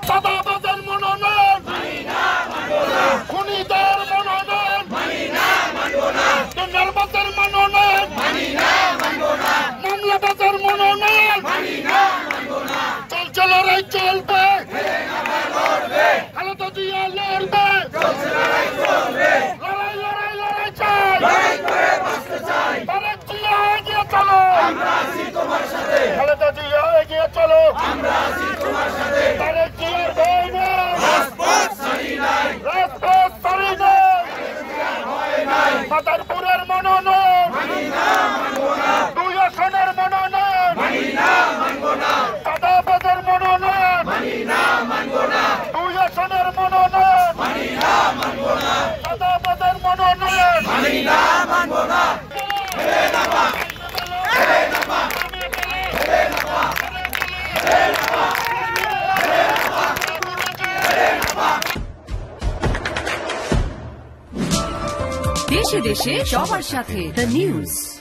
চাঁদাবাজের মনোনয়ন খুনিদের মনোনয়ন টেন্ডারবাজের মনোনয়ন মামলাবাজের মনোনয়ন চলছে লড়াই চলবে খালেদা জিয়া লড়বে লড়াই লড়াই লড়াই চাই তারেক জিয়া এগিয়ে চলো খালেদা জিয়া এগিয়ে চলো তারেক জিয়ার ভয় নেই রাজপথ ছাড়ি নাই মাদারপুরের মনোনয়ন দুই আসনের মনোনয়ন চাঁদাবাজের মনোনয়ন দুই আসনের মনোনয়ন চাঁদাবাজের মনোনয়ন দেশে দেশে সবার সাথে দ্য নিউজ।